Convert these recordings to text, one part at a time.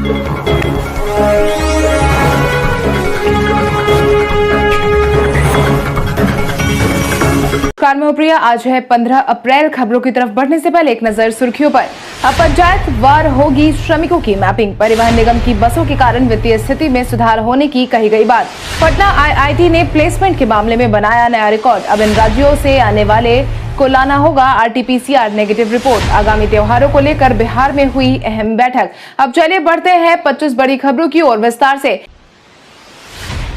नमस्कार, मैं प्रिया। आज है 15 अप्रैल। खबरों की तरफ बढ़ने से पहले एक नजर सुर्खियों पर। अब पंचायत वार होगी श्रमिकों की मैपिंग। परिवहन निगम की बसों के कारण वित्तीय स्थिति में सुधार होने की कही गई बात। पटना आईआईटी ने प्लेसमेंट के मामले में बनाया नया रिकॉर्ड। अब इन राज्यों से आने वाले को लाना होगा आरटीपीसीआर नेगेटिव रिपोर्ट। आगामी त्योहारों को लेकर बिहार में हुई अहम बैठक। अब चलिए बढ़ते हैं 25 बड़ी खबरों की ओर विस्तार से।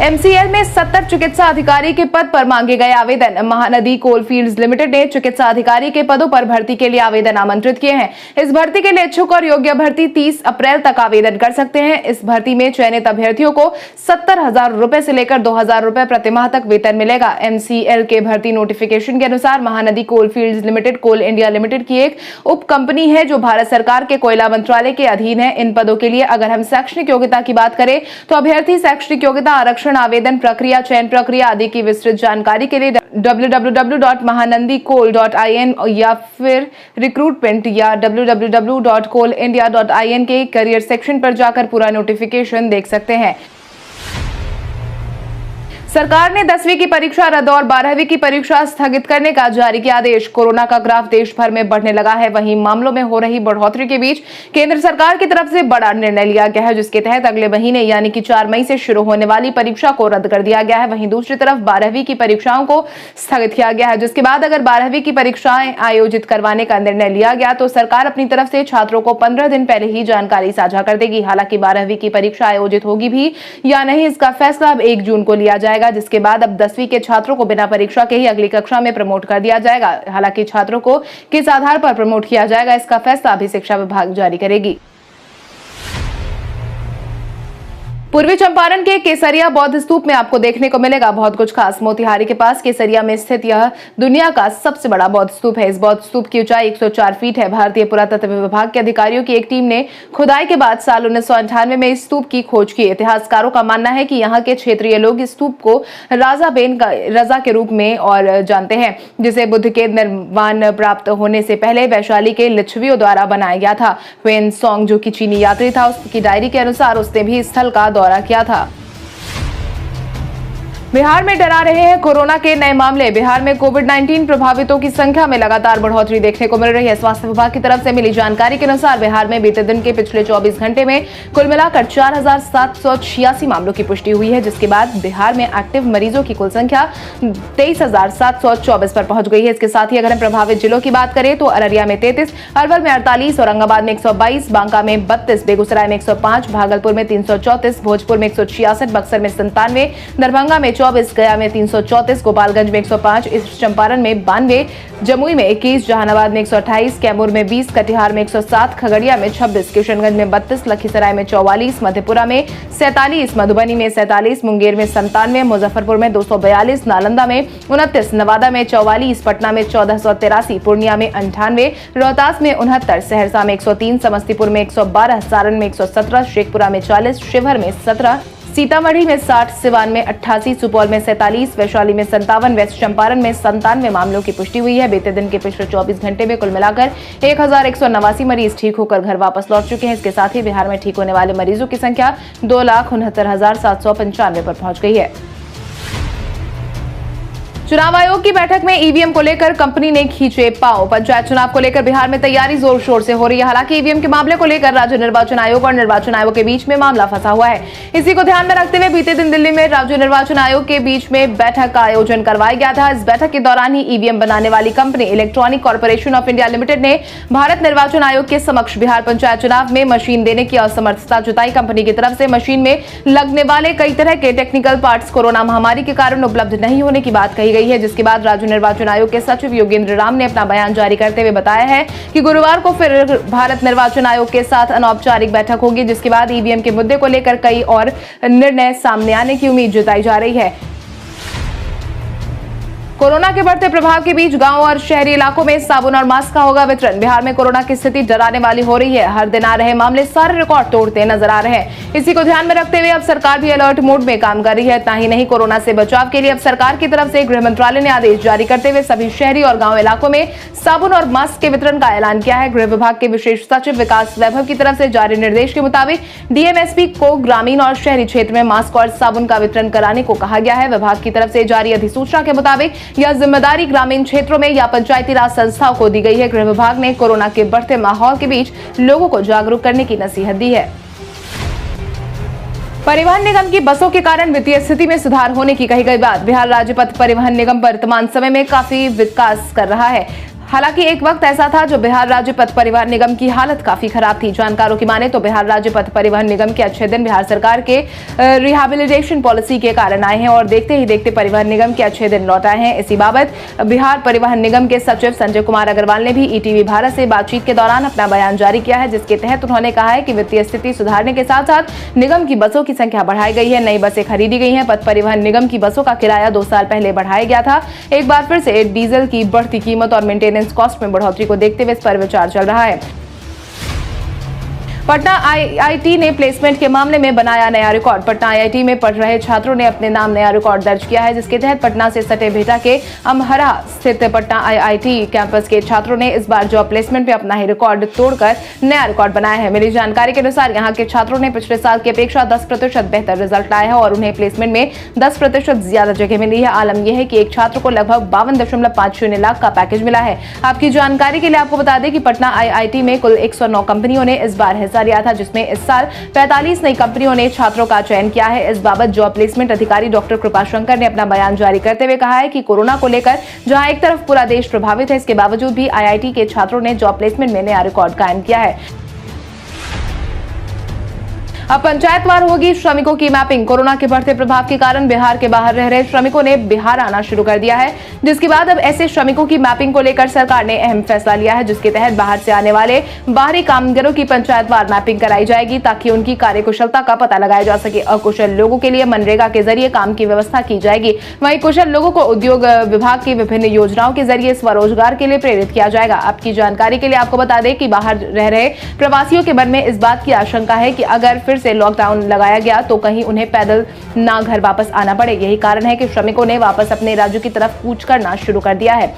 एमसीएल में 70 चिकित्सा अधिकारी के पद पर मांगे गए आवेदन। महानदी कोलफील्ड्स लिमिटेड ने चिकित्सा अधिकारी के पदों पर भर्ती के लिए आवेदन आमंत्रित किए हैं। इस भर्ती के लिए इच्छुक और योग्य भर्ती 30 अप्रैल तक आवेदन कर सकते हैं। इस भर्ती में चयनित अभ्यर्थियों को 70,000 रुपए से लेकर 2,000 रुपए प्रतिमाह तक वेतन मिलेगा। एमसीएल के भर्ती नोटिफिकेशन के अनुसार महानदी कोलफील्ड्स लिमिटेड कोल इंडिया लिमिटेड की एक उप कंपनी है जो भारत सरकार के कोयला मंत्रालय के अधीन है। इन पदों के लिए अगर हम शैक्षणिक योग्यता की बात करें तो अभ्यर्थी शैक्षणिक योग्यता, आरक्षण, आवेदन प्रक्रिया, चयन प्रक्रिया आदि की विस्तृत जानकारी के लिए www.mahanandikoal.in या फिर रिक्रूटमेंट या www.coalindia.in के करियर सेक्शन पर जाकर पूरा नोटिफिकेशन देख सकते हैं। सरकार ने 10वीं की परीक्षा रद्द और 12वीं की परीक्षा स्थगित करने का जारी किया आदेश। कोरोना का ग्राफ देश भर में बढ़ने लगा है। वहीं मामलों में हो रही बढ़ोतरी के बीच केंद्र सरकार की तरफ से बड़ा निर्णय लिया गया है, जिसके तहत अगले महीने यानी कि 4 मई से शुरू होने वाली परीक्षा को रद्द कर दिया गया है। वहीं दूसरी तरफ 12वीं की परीक्षाओं को स्थगित किया गया है, जिसके बाद अगर 12वीं की परीक्षाएं आयोजित करवाने का निर्णय लिया गया तो सरकार अपनी तरफ से छात्रों को 15 दिन पहले ही जानकारी साझा कर देगी। हालांकि 12वीं की परीक्षा आयोजित होगी भी या नहीं, इसका फैसला अब 1 जून को लिया जाएगा, जिसके बाद अब 10वीं के छात्रों को बिना परीक्षा के ही अगली कक्षा में प्रमोट कर दिया जाएगा। हालांकि छात्रों को किस आधार पर प्रमोट किया जाएगा, इसका फैसला अभी शिक्षा विभाग जारी करेगी। पूर्वी चंपारण के केसरिया बौद्ध स्तूप में आपको देखने को मिलेगा बहुत कुछ खास। मोतिहारी के पास केसरिया में स्थित यह दुनिया का सबसे बड़ा बौद्ध स्तूप है। इस बौद्ध स्तूप की ऊंचाई 104 फीट है। भारतीय पुरातत्व विभाग के अधिकारियों की एक टीम ने खुदाई के बाद साल 1998 में इस स्तूप की खोज की। इतिहासकारों का मानना है कि यहाँ के क्षेत्रीय लोग इस स्तूप को रजा के रूप में और जानते हैं, जिसे बुद्ध के निर्वाण प्राप्त होने से पहले वैशाली के लिच्छवियों द्वारा बनाया गया था। वेन सॉन्ग, जो कि चीनी यात्री था, उसकी डायरी के अनुसार उसने भी स्थल का दौरा किया था। बिहार में डरा रहे हैं कोरोना के नए मामले। बिहार में कोविड-19 प्रभावितों की संख्या में लगातार बढ़ोतरी देखने को मिल रही है। स्वास्थ्य विभाग की तरफ से मिली जानकारी के अनुसार बिहार में बीते दिन के पिछले 24 घंटे में कुल मिलाकर 4,786 मामलों की पुष्टि हुई है, जिसके बाद बिहार में एक्टिव मरीजों की कुल संख्या 23,724 पर पहुंच गई है। इसके साथ ही अगर हम प्रभावित जिलों की बात करें तो अररिया में 33, अरवल में 48, औरंगाबाद में 122, बांका में 32, बेगूसराय में 105, भागलपुर में 334, भोजपुर में 166, बक्सर में 97, दरभंगा में 24, गया में 334, गोपालगंज में 105, ईस्ट चंपारण में 92, जमुई में 21, जहानाबाद में 128, कैमूर में 20, कटिहार में 107, खगड़िया में 26, किशनगंज में 32, लखीसराय में 44, मधेपुरा में 47, मधुबनी में 47, मुंगेर में 97, मुजफ्फरपुर में 242, नालंदा में 29, नवादा में 44, पटना में 1483, पूर्णिया में 98, रोहतास में 69, सहरसा में 103, समस्तीपुर में 112, सारण में 117, शेखपुरा में 40, शिवहर में 17, सीतामढ़ी में 60, सिवान में 88, सुपौल में 47, वैशाली में 57, वेस्ट चंपारण में 97 मामलों की पुष्टि हुई है। बीते दिन के पिछले 24 घंटे में कुल मिलाकर 1,189 मरीज ठीक होकर घर वापस लौट चुके हैं। इसके साथ ही बिहार में ठीक होने वाले मरीजों की संख्या 2,69,795 पर पहुंच गई है। चुनाव आयोग की बैठक में ईवीएम को लेकर कंपनी ने खींचे पांव। पंचायत चुनाव को लेकर बिहार में तैयारी जोर शोर से हो रही है। हालांकि ईवीएम के मामले को लेकर राज्य निर्वाचन आयोग और निर्वाचन आयोग के बीच में मामला फंसा हुआ है। इसी को ध्यान में रखते हुए बीते दिन दिल्ली में राज्य निर्वाचन आयोग के बीच में बैठक का आयोजन करवाया गया था। इस बैठक के दौरान ही ईवीएम बनाने वाली company electronic corporation of India limited ने भारत निर्वाचन आयोग के समक्ष बिहार पंचायत चुनाव में मशीन देने की असमर्थता जताई। कंपनी की तरफ से मशीन में लगने वाले कई तरह के टेक्निकल पार्ट्स कोरोना महामारी के कारण उपलब्ध नहीं होने की बात कही गई है, जिसके बाद राज्य निर्वाचन आयोग के सचिव योगेंद्र राम ने अपना बयान जारी करते हुए बताया है कि गुरुवार को फिर भारत निर्वाचन आयोग के साथ अनौपचारिक बैठक होगी, जिसके बाद ईवीएम के मुद्दे को लेकर कई और निर्णय सामने आने की उम्मीद जताई जा रही है। कोरोना के बढ़ते प्रभाव के बीच गांव और शहरी इलाकों में साबुन और मास्क का होगा वितरण। बिहार में कोरोना की स्थिति डराने वाली हो रही है। हर दिन आ रहे मामले सारे रिकॉर्ड तोड़ते नजर आ रहे हैं। इसी को ध्यान में रखते हुए अब सरकार भी अलर्ट मोड में काम कर रही है। इतना ही नहीं, कोरोना से बचाव के लिए अब सरकार की तरफ से गृह मंत्रालय ने आदेश जारी करते हुए सभी शहरी और गाँव इलाकों में साबुन और मास्क के वितरण का ऐलान किया है। गृह विभाग के विशेष सचिव विकास वैभव की तरफ से जारी निर्देश के मुताबिक डीएमएसपी को ग्रामीण और शहरी क्षेत्र में मास्क और साबुन का वितरण कराने को कहा गया है। विभाग की तरफ से जारी अधिसूचना के मुताबिक यह जिम्मेदारी ग्रामीण क्षेत्रों में या पंचायती राज संस्थाओं को दी गई है। गृह विभाग ने कोरोना के बढ़ते माहौल के बीच लोगों को जागरूक करने की नसीहत दी है। परिवहन निगम की बसों के कारण वित्तीय स्थिति में सुधार होने की कही गई बात। बिहार राज्य पथ परिवहन निगम वर्तमान समय में काफी विकास कर रहा है। हालांकि एक वक्त ऐसा था जो बिहार राज्य पथ परिवहन निगम की हालत काफी खराब थी। जानकारों की माने तो बिहार राज्य पथ परिवहन निगम के अच्छे दिन बिहार सरकार के रिहैबिलिटेशन पॉलिसी के कारण आए हैं और देखते ही देखते परिवहन निगम के अच्छे दिन लौट आए हैं। इसी बाबत बिहार परिवहन निगम के सचिव संजय कुमार अग्रवाल ने भी ईटीवी भारत से बातचीत के दौरान अपना बयान जारी किया है, जिसके तहत उन्होंने कहा है कि वित्तीय स्थिति सुधारने के साथ साथ निगम की बसों की संख्या बढ़ाई गई है। नई बसें खरीदी गई हैं। पथ परिवहन निगम की बसों का किराया 2 साल पहले बढ़ाया गया था। एक बार फिर से डीजल की बढ़ती कीमत और मेंटेनेंस कॉस्ट में बढ़ोतरी को देखते हुए इस पर विचार चल रहा है। पटना आईआईटी ने प्लेसमेंट के मामले में बनाया नया रिकॉर्ड। पटना आईआईटी में पढ़ रहे छात्रों ने अपने नाम नया रिकॉर्ड दर्ज किया है, जिसके तहत पटना से सटे बिहटा के अमहरा स्थित पटना आईआईटी कैंपस के छात्रों ने इस बार जॉब प्लेसमेंट में अपना ही रिकॉर्ड तोड़कर नया रिकॉर्ड बनाया है। मिली जानकारी के अनुसार यहाँ के छात्रों ने पिछले साल की अपेक्षा 10% बेहतर रिजल्ट लाया है और उन्हें प्लेसमेंट में 10% ज्यादा जगह मिली है। आलम यह है कि एक छात्र को लगभग 52.50 लाख का पैकेज मिला है। आपकी जानकारी के लिए आपको बता दें कि पटना आईआईटी में कुल 109 कंपनियों ने इस बार लिया था, जिसमें इस साल 45 नई कंपनियों ने छात्रों का चयन किया है। इस बाबत जॉब प्लेसमेंट अधिकारी डॉक्टर कृपाशंकर ने अपना बयान जारी करते हुए कहा है कि कोरोना को लेकर जहां एक तरफ पूरा देश प्रभावित है, इसके बावजूद भी आईआईटी के छात्रों ने जॉब प्लेसमेंट में नया रिकॉर्ड कायम किया है। अब पंचायतवार होगी श्रमिकों की मैपिंग। कोरोना के बढ़ते प्रभाव के कारण बिहार के बाहर रह रहे श्रमिकों ने बिहार आना शुरू कर दिया है, जिसके बाद अब ऐसे श्रमिकों की मैपिंग को लेकर सरकार ने अहम फैसला लिया है, जिसके तहत बाहर से आने वाले बाहरी कामगारों की पंचायतवार मैपिंग कराई जाएगी ताकि उनकी कार्यकुशलता का पता लगाया जा सके। अकुशल लोगों के लिए मनरेगा के जरिए काम की व्यवस्था की जाएगी। वहीं कुशल लोगों को उद्योग विभाग की विभिन्न योजनाओं के जरिए स्वरोजगार के लिए प्रेरित किया जाएगा। आपकी जानकारी के लिए आपको बता दें कि बाहर रह रहे प्रवासियों के मन में इस बात की आशंका है कि अगर फिर से लॉकडाउन लगाया गया तो कहीं उन्हें पैदल ना घर वापस आना पड़े। यही कारण है कि श्रमिकों ने वापस अपने राज्यों की तरफ कूच करना शुरू कर दिया है।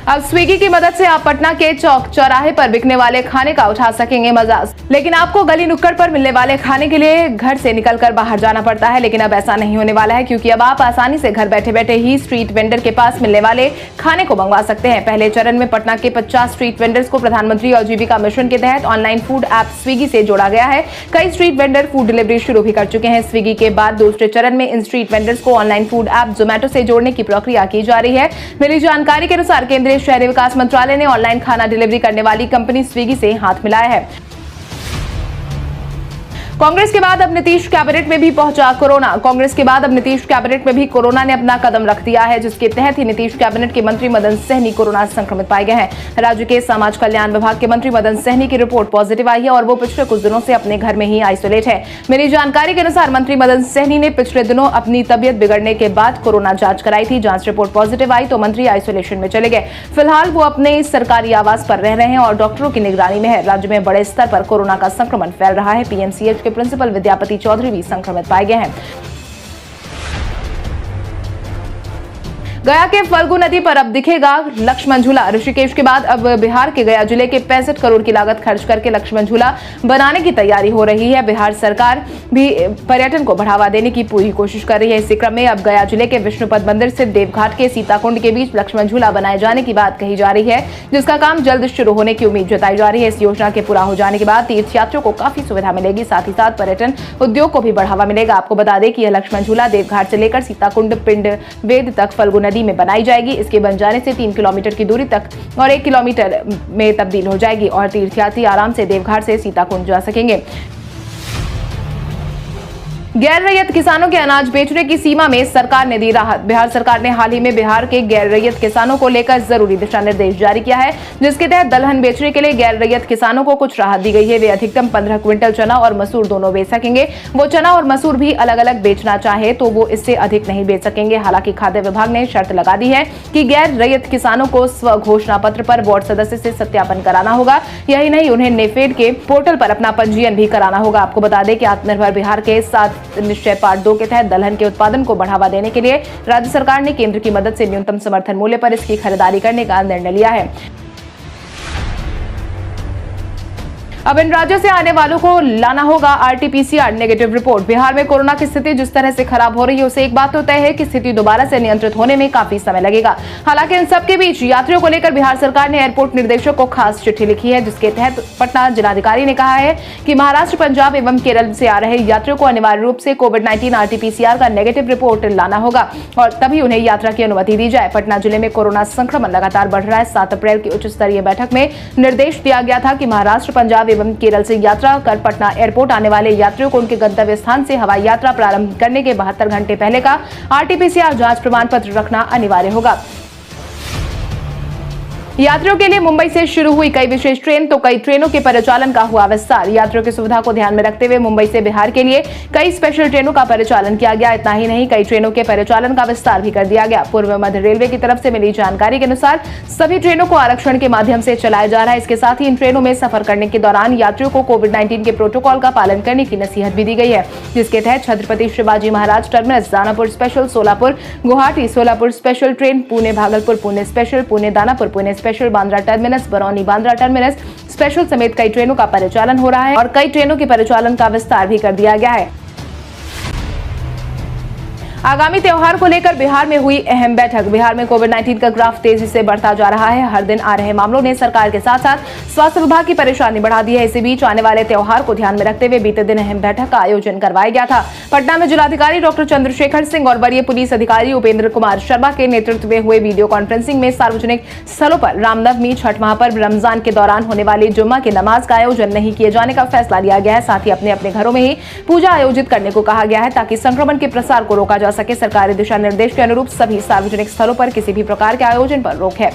अब स्विगी की मदद से आप पटना के चौक चौराहे पर बिकने वाले खाने का उठा सकेंगे मजा, लेकिन आपको गली नुक्कड़ पर मिलने वाले खाने के लिए घर से निकलकर बाहर जाना पड़ता है। लेकिन अब ऐसा नहीं होने वाला है, क्योंकि अब आप आसानी से घर बैठे बैठे ही स्ट्रीट वेंडर के पास मिलने वाले खाने को मंगवा सकते हैं। पहले चरण में पटना के 50 स्ट्रीट वेंडर्स को प्रधानमंत्री आजीविका मिशन के तहत ऑनलाइन फूड ऐप स्विगी से जोड़ा गया है। कई स्ट्रीट वेंडर फूड डिलीवरी शुरू भी कर चुके हैं। स्विगी के बाद दूसरे चरण में इन स्ट्रीट वेंडर्स को ऑनलाइन फूड ऐप जोमेटो से जोड़ने की प्रक्रिया की जा रही है। मिली जानकारी के अनुसार केंद्रीय शहरी विकास मंत्रालय ने ऑनलाइन खाना डिलीवरी करने वाली कंपनी स्विगी से हाथ मिलाया है। कांग्रेस के बाद अब नीतीश कैबिनेट में भी पहुंचा कोरोना। कांग्रेस के बाद अब नीतीश कैबिनेट में भी कोरोना ने अपना कदम रख दिया है, जिसके तहत ही नीतीश कैबिनेट के मंत्री मदन सहनी कोरोना संक्रमित पाए गए हैं। राज्य के समाज कल्याण विभाग के मंत्री मदन सहनी की रिपोर्ट पॉजिटिव आई है और वो पिछले कुछ दिनों से अपने घर में ही आइसोलेट है। मेरी जानकारी के अनुसार मंत्री मदन सहनी ने पिछले दिनों अपनी तबियत बिगड़ने के बाद कोरोना जांच कराई थी। जांच रिपोर्ट पॉजिटिव आई तो मंत्री आइसोलेशन में चले गए। फिलहाल वो अपने सरकारी आवास पर रह रहे हैं और डॉक्टरों की निगरानी में है। राज्य में बड़े स्तर पर कोरोना का संक्रमण फैल रहा है। पीएमसीएच के प्रिंसिपल विद्यापति चौधरी भी संक्रमित पाए गए हैं। गया के फल्गु नदी पर अब दिखेगा लक्ष्मण झूला। ऋषिकेश के बाद अब बिहार के गया जिले के 65 करोड़ की लागत खर्च करके लक्ष्मण झूला बनाने की तैयारी हो रही है। बिहार सरकार भी पर्यटन को बढ़ावा देने की पूरी कोशिश कर रही है। इसी क्रम में अब गया जिले के विष्णुपद मंदिर से देवघाट के सीताकुंड के बीच लक्ष्मण झूला बनाए जाने की बात कही जा रही है, जिसका काम जल्द शुरू होने की उम्मीद जताई जा रही है। इस योजना के पूरा हो जाने के बाद तीर्थयात्रियों को काफी सुविधा मिलेगी, साथ ही साथ पर्यटन उद्योग को भी बढ़ावा मिलेगा। आपको बता दें कि यह लक्ष्मण झूला देवघाट से लेकर सीताकुंड पिंड वेद तक फल्गु नदी में बनाई जाएगी। इसके बन जाने से 3 किलोमीटर की दूरी तक और 1 किलोमीटर में तब्दील हो जाएगी और तीर्थयात्री आराम से देवघाट से सीताकुंड जा सकेंगे। गैर रैयत किसानों के अनाज बेचने की सीमा में सरकार ने दी राहत। बिहार सरकार ने हाल ही में बिहार के गैर रैयत किसानों को लेकर जरूरी दिशा निर्देश जारी किया है, जिसके तहत दलहन बेचने के लिए गैर रैयत किसानों को कुछ राहत दी गई है। वे अधिकतम 15 क्विंटल चना और मसूर दोनों बेच सकेंगे। वो चना और मसूर भी अलग अलग बेचना चाहे तो वो इससे अधिक नहीं बेच सकेंगे। हालांकि खाद्य विभाग ने शर्त लगा दी है कि गैर रैयत किसानों को स्व घोषणा पत्र पर बोर्ड सदस्य से सत्यापन कराना होगा। यही नहीं, उन्हें नेफेड के पोर्टल पर अपना पंजीयन भी कराना होगा। आपको बता दें कि आत्मनिर्भर बिहार के 7 निश्चय पार्ट 2 के तहत दलहन के उत्पादन को बढ़ावा देने के लिए राज्य सरकार ने केंद्र की मदद से न्यूनतम समर्थन मूल्य पर इसकी खरीदारी करने का निर्णय लिया है। अब इन राज्यों से आने वालों को लाना होगा आरटीपीसीआर नेगेटिव रिपोर्ट। बिहार में कोरोना की स्थिति जिस तरह से खराब हो रही है, उसे एक बात तो तय है कि स्थिति दोबारा से नियंत्रित होने में काफी समय लगेगा। हालांकि इन सबके बीच यात्रियों को लेकर बिहार सरकार ने एयरपोर्ट निदेशक को खास चिट्ठी लिखी है, जिसके तहत पटना जिलाधिकारी ने कहा है कि महाराष्ट्र, पंजाब एवं केरल से आ रहे यात्रियों को अनिवार्य रूप से कोविड-19 आरटीपीसीआर का नेगेटिव रिपोर्ट लाना होगा और तभी उन्हें यात्रा की अनुमति दी जाए। पटना जिले में कोरोना संक्रमण लगातार बढ़ रहा है। 7 अप्रैल की उच्च स्तरीय बैठक में निर्देश दिया गया था कि महाराष्ट्र, पंजाब एवं केरल से यात्रा कर पटना एयरपोर्ट आने वाले यात्रियों को उनके गंतव्य स्थान से हवाई यात्रा प्रारंभ करने के 72 घंटे पहले का आरटीपीसीआर जांच प्रमाण पत्र रखना अनिवार्य होगा। यात्रियों के लिए मुंबई से शुरू हुई कई विशेष ट्रेन तो कई ट्रेनों के परिचालन का हुआ विस्तार। यात्रियों की सुविधा को ध्यान में रखते हुए मुंबई से बिहार के लिए कई स्पेशल ट्रेनों का परिचालन किया गया। इतना ही नहीं, कई ट्रेनों के परिचालन का विस्तार भी कर दिया गया। पूर्व मध्य रेलवे की तरफ से मिली जानकारी के अनुसार सभी ट्रेनों को आरक्षण के माध्यम से चलाया जा रहा है। इसके साथ ही इन ट्रेनों में सफर करने के दौरान यात्रियों को कोविड-19 के प्रोटोकॉल का पालन करने की नसीहत भी दी गई है, जिसके तहत Chhatrapati Shivaji Maharaj terminus Danapur special, Solapur Guwahati Solapur special train, Pune Bhagalpur Pune special, Pune Danapur Pune special, Bandra terminus Barauni Bandra terminus special समेत कई ट्रेनों का परिचालन हो रहा है और कई ट्रेनों के परिचालन का विस्तार भी कर दिया गया है। आगामी त्योहार को लेकर बिहार में हुई अहम बैठक। बिहार में कोविड-19 का ग्राफ तेजी से बढ़ता जा रहा है। हर दिन आ रहे मामलों ने सरकार के साथ साथ स्वास्थ्य विभाग की परेशानी बढ़ा दी है। इसी बीच आने वाले त्योहार को ध्यान में रखते हुए बीते दिन अहम बैठक का आयोजन करवाया गया था। पटना में जिलाधिकारी डॉक्टर चंद्रशेखर सिंह और वरीय पुलिस अधिकारी उपेंद्र कुमार शर्मा के नेतृत्व में हुए वीडियो कॉन्फ्रेंसिंग में सार्वजनिक स्थलों पर रामनवमी, छठ महापर्व, रमजान के दौरान होने वाली जुम्मा की नमाज का आयोजन नहीं किए जाने का फैसला लिया गया है। साथ ही अपने अपने घरों में ही पूजा आयोजित करने को कहा गया है ताकि संक्रमण के प्रसार को रोका जा सके। सरकारी दिशा निर्देश के अनुरूप सभी सार्वजनिक स्थलों पर किसी भी प्रकार के आयोजन पर रोक है।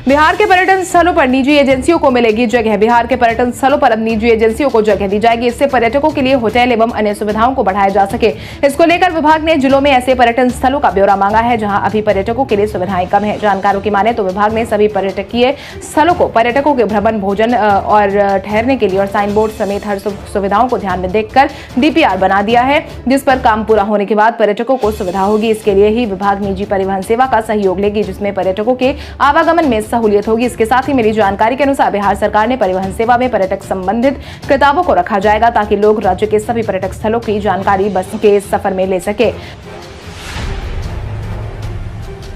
बिहार के पर्यटन स्थलों पर निजी एजेंसियों को मिलेगी जगह। बिहार के पर्यटन स्थलों पर अब निजी एजेंसियों को जगह दी जाएगी। इससे पर्यटकों के लिए होटल एवं अन्य सुविधाओं को बढ़ाया जा सके। इसको लेकर विभाग ने जिलों में ऐसे पर्यटन स्थलों का ब्यौरा मांगा है जहां अभी पर्यटकों के लिए सुविधाएं कम है। जानकारों की माने तो विभाग ने सभी पर्यटकीय स्थलों को पर्यटकों के भ्रमण, भोजन और ठहरने के लिए और साइन बोर्ड समेत हर सुविधाओं को ध्यान में देखकर डीपीआर बना दिया है, जिस पर काम पूरा होने के बाद पर्यटकों को सुविधा होगी। इसके लिए ही विभाग निजी परिवहन सेवा का सहयोग लेगी, जिसमें पर्यटकों के आवागमन में सहूलियत होगी। इसके साथ ही मिली जानकारी के अनुसार बिहार सरकार ने परिवहन सेवा में पर्यटक संबंधित किताबों को रखा जाएगा ताकि लोग राज्य के सभी पर्यटक स्थलों की जानकारी बस के सफर में ले सके।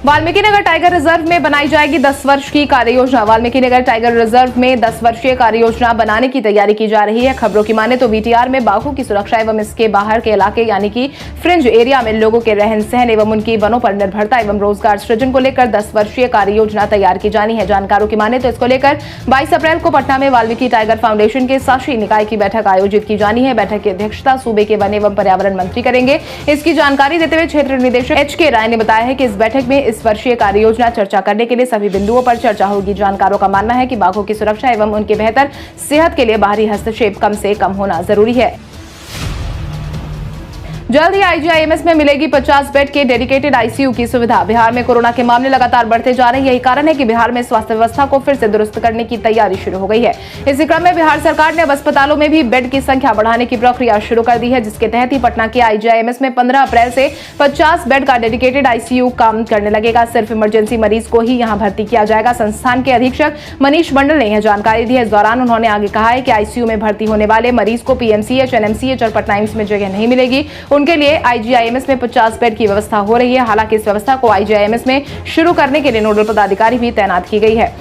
वाल्मीकि नगर टाइगर रिजर्व में बनाई जाएगी 10 वर्ष की कार्य योजना। वाल्मीकि नगर टाइगर रिजर्व में 10 वर्षीय कार्य योजना बनाने की तैयारी की जा रही है। खबरों की माने तो वीटीआर में बाघों की सुरक्षा एवं इसके बाहर के इलाके यानी कि फ्रिंज एरिया में लोगों के रहन सहन एवं उनकी वनों पर निर्भरता एवं रोजगार सृजन को लेकर 10 वर्षीय कार्य योजना तैयार की जानी है। जानकारों की माने तो इसको लेकर 22 अप्रैल को पटना में वाल्मीकि टाइगर फाउंडेशन के शासी निकाय की बैठक आयोजित की जानी है। बैठक की अध्यक्षता सूबे के वन एवं पर्यावरण मंत्री करेंगे। इसकी जानकारी देते हुए क्षेत्र निदेशक एच.के. राय ने बताया है कि इस बैठक में इस वर्षीय कार्य योजना चर्चा करने के लिए सभी बिंदुओं पर चर्चा होगी। जानकारों का मानना है कि बाघों की सुरक्षा एवं उनके बेहतर सेहत के लिए बाहरी हस्तक्षेप कम से कम होना जरूरी है। जल्द ही आईजीआईएमएस में मिलेगी 50 बेड के डेडिकेटेड आईसीयू की सुविधा। बिहार में कोरोना के मामले लगातार बढ़ते जा रहे हैं। यही कारण है कि बिहार में स्वास्थ्य व्यवस्था को फिर से दुरुस्त करने की तैयारी शुरू हो गई है। इसी क्रम में बिहार सरकार ने अब अस्पतालों में भी बेड की संख्या बढ़ाने की प्रक्रिया शुरू कर दी है, जिसके तहत ही पटना के आईजीआईएमएस में 15 अप्रैल से 50 बेड का डेडिकेटेड आईसीयू काम करने लगेगा। सिर्फ इमरजेंसी मरीज को ही यहाँ भर्ती किया जाएगा। संस्थान के अधीक्षक मनीष मंडल ने यह जानकारी दी है। इस दौरान उन्होंने आगे कहा है कि आईसीयू में भर्ती होने वाले मरीज को पीएमसीएच, एनएमसीएच और पटना एम्स में जगह नहीं मिलेगी। उनके लिए आईजीआईएमएस में 50 बेड की व्यवस्था हो रही है। हालांकि इस व्यवस्था को आईजीआईएमएस में शुरू करने के लिए नोडल पदाधिकारी भी तैनात की गई है।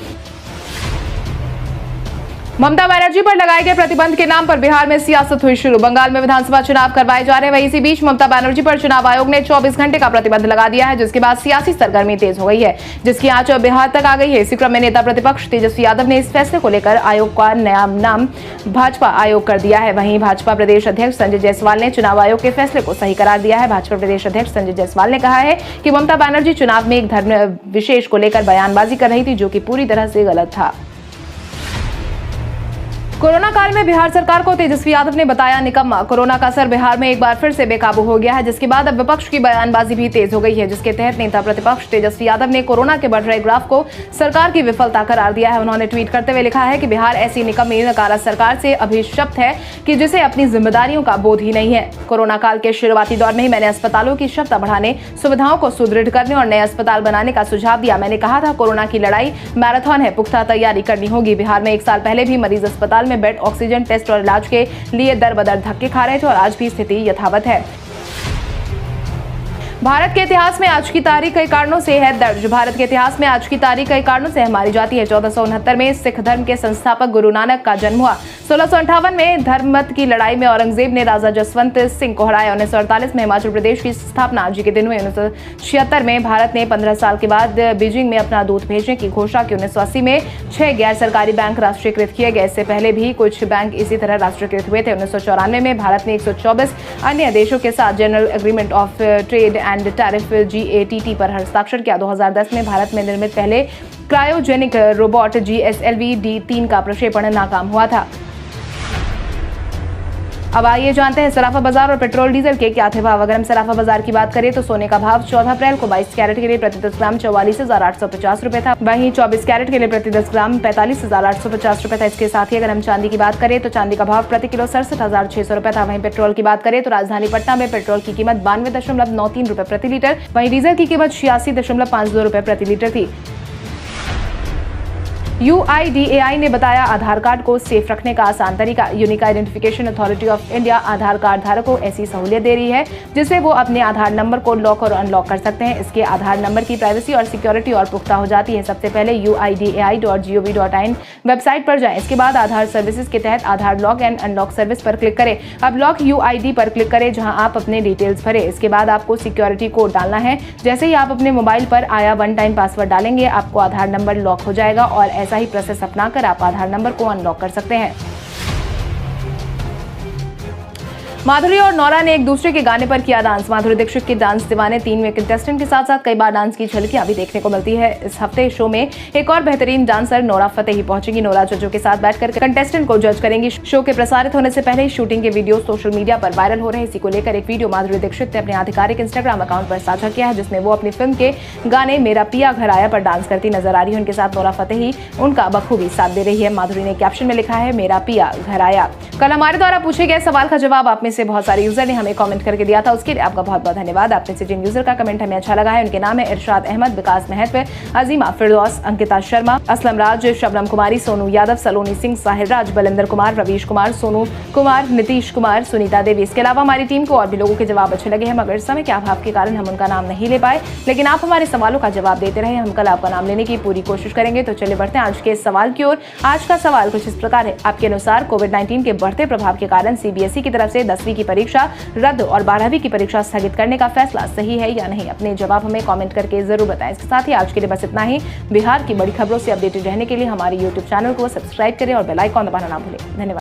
ममता बनर्जी पर लगाए गए प्रतिबंध के नाम पर बिहार में सियासत हुई शुरू। बंगाल में विधानसभा चुनाव करवाए जा रहे हैं, वहीं इसी बीच ममता बनर्जी पर चुनाव आयोग ने 24 घंटे का प्रतिबंध लगा दिया है, जिसके बाद सियासी सरगर्मी तेज हो गई है, जिसकी आंच अब बिहार तक आ गई है। इसी क्रम में नेता प्रतिपक्ष तेजस्वी यादव ने इस फैसले को लेकर आयोग का नया नाम भाजपा आयोग कर दिया है। वहीं भाजपा प्रदेश अध्यक्ष संजय जायसवाल ने चुनाव आयोग के फैसले को सही करार दिया है। भाजपा प्रदेश अध्यक्ष संजय जायसवाल ने कहा है कि ममता बनर्जी चुनाव में एक धर्म विशेष को लेकर बयानबाजी कर रही थी, जो कि पूरी तरह से गलत था। कोरोना काल में बिहार सरकार को तेजस्वी यादव ने बताया निकम्मा। कोरोना का असर बिहार में एक बार फिर से बेकाबू हो गया है, जिसके बाद अब विपक्ष की बयानबाजी भी तेज हो गई है, जिसके तहत नेता प्रतिपक्ष तेजस्वी यादव ने कोरोना के बढ़ रहे ग्राफ को सरकार की विफलता करार दिया है। उन्होंने ट्वीट करते हुए लिखा है कि बिहार ऐसी निकम्मी नकारा सरकार से अभिशप्त है कि जिसे अपनी जिम्मेदारियों का बोध ही नहीं है। कोरोना काल के शुरुआती दौर में ही मैंने अस्पतालों की क्षमता बढ़ाने, सुविधाओं को सुदृढ़ करने और नए अस्पताल बनाने का सुझाव दिया। मैंने कहा था कोरोना की लड़ाई मैराथन है, पुख्ता तैयारी करनी होगी। बिहार में 1 साल पहले भी मरीज अस्पताल में बेड, ऑक्सीजन, टेस्ट और इलाज के लिए दर बदर धक्के खा रहे थे और आज भी स्थिति यथावत है। भारत के इतिहास में आज की तारीख कई कारणों से है दर्ज। भारत के इतिहास में आज की तारीख कई कारणों से हमारी जाती है। 1469 में सिख धर्म के संस्थापक गुरु नानक का जन्म हुआ। 1658 में धर्म मत की लड़ाई में औरंगजेब ने राजा जसवंत सिंह को हराया। 1948 में हिमाचल प्रदेश की स्थापना आज के दिन हुई। 1976 में भारत ने 15 साल के बाद बीजिंग में अपना दूत भेजने की घोषणा की। 1980 में 6 गैर सरकारी बैंक राष्ट्रीयकृत किए गए। इससे पहले भी कुछ बैंक इसी तरह राष्ट्रीयकृत हुए थे। 1994 में भारत ने 124 अन्य देशों के साथ general agreement of trade and tariff GATT पर हस्ताक्षर किया। 2010 में भारत में निर्मित पहले क्रायोजेनिक रोबोट GSLV D3 का प्रक्षेपण नाकाम हुआ था। अब आइए जानते हैं सराफा बाजार और पेट्रोल डीजल के क्या थे भाव। अगर हम सराफा बाजार की बात करें तो सोने का भाव 14 अप्रैल को 22 कैरेट के लिए प्रति 10 ग्राम 44,850 रुपए था। वहीं 24 कैरेट के लिए प्रति 10 ग्राम 45,850 रुपए था। इसके साथ ही अगर हम चांदी की बात करें तो चांदी का भाव प्रति किलो 67,600 रुपए था। वहीं पेट्रोल की बात करें तो राजधानी पटना में पेट्रोल की कीमत 92.93 रुपए प्रति लीटर, वहीं डीजल की कीमत 86.52 रुपए प्रति लीटर थी। UIDAI ने बताया आधार कार्ड को सेफ रखने का आसान तरीका। Unique identification authority of India Aadhaar card धारकों को ऐसी सहूलियत दे रही है जिससे वो अपने आधार नंबर को लॉक और अनलॉक कर सकते हैं। इसके आधार नंबर की प्राइवेसी और सिक्योरिटी और पुख्ता हो जाती है। सबसे पहले UIDAI.gov.in वेबसाइट पर जाएं। इसके बाद आधार सर्विसेज के तहत आधार लॉक एंड अनलॉक सर्विस पर क्लिक करें। अब लॉक UID पर क्लिक करें, जहां आप अपने डिटेल्स भरें। इसके बाद आपको सिक्योरिटी कोड डालना है। जैसे ही आप अपने मोबाइल पर आया 1 टाइम पासवर्ड डालेंगे, आपको आधार नंबर लॉक हो जाएगा और ऐसा ही प्रोसेस अपनाकर आप आधार नंबर को अनलॉक कर सकते हैं। माधुरी और नोरा ने एक दूसरे के गाने पर किया डांस। माधुरी दीक्षित के डांस दीवाने 3 में कंटेस्टेंट के साथ साथ कई बार डांस की झलकियां भी देखने को मिलती है। इस हफ्ते शो में एक और बेहतरीन डांसर नोरा फतेही पहुंचेंगी। नोरा जजों के साथ बैठकर कंटेस्टेंट को जज करेंगी। शो के प्रसारित होने से पहले शूटिंग के वीडियो सोशल मीडिया पर वायरल हो रहे हैं। इसी को लेकर एक वीडियो माधुरी दीक्षित ने अपने आधिकारिक इंस्टाग्राम अकाउंट पर साझा किया है, जिसमें वो अपनी फिल्म के गाने मेरा पिया घर आया पर डांस करती नजर आ रही है। उनके साथ नोरा फतेही उनका बखूबी साथ दे रही है। माधुरी ने कैप्शन में लिखा है मेरा पिया घर आया। कल हमारे द्वारा पूछे गए सवाल का जवाब आप में से बहुत सारे यूजर ने हमें कमेंट करके दिया था, उसके लिए आपका बहुत बहुत धन्यवाद। आप में से जिन यूजर का कमेंट हमें अच्छा लगा है उनके नाम है इरशाद अहमद, विकास महत्व, अजीमा फिरदौस, अंकिता शर्मा, असलम राज, शबनम कुमारी, सोनू यादव, सलोनी सिंह, साहिर राज, बलिंदर कुमार, रवीश कुमार, सोनू कुमार, नीतीश कुमार, सुनीता देवी। इसके अलावा हमारी टीम को और भी लोगों के जवाब अच्छे लगे हैं, मगर समय के अभाव के कारण हम उनका नाम नहीं ले पाए, लेकिन आप हमारे सवालों का जवाब देते रहे। हम कल आपका नाम लेने की पूरी कोशिश करेंगे। तो चलिए बढ़ते हैं आज के सवाल की ओर। आज का सवाल कुछ इस प्रकार है, आपके अनुसार कोविड-19 के बढ़ते प्रभाव के कारण CBSE की तरफ से 10वीं की परीक्षा रद्द और 12वीं की परीक्षा स्थगित करने का फैसला सही है या नहीं? अपने जवाब हमें कमेंट करके जरूर बताएं। इसके साथ ही आज के लिए बस इतना ही। बिहार की बड़ी खबरों से अपडेटेड रहने के लिए हमारे YouTube चैनल को सब्सक्राइब करें और बेल आइकन दबाना ना भूलें। धन्यवाद।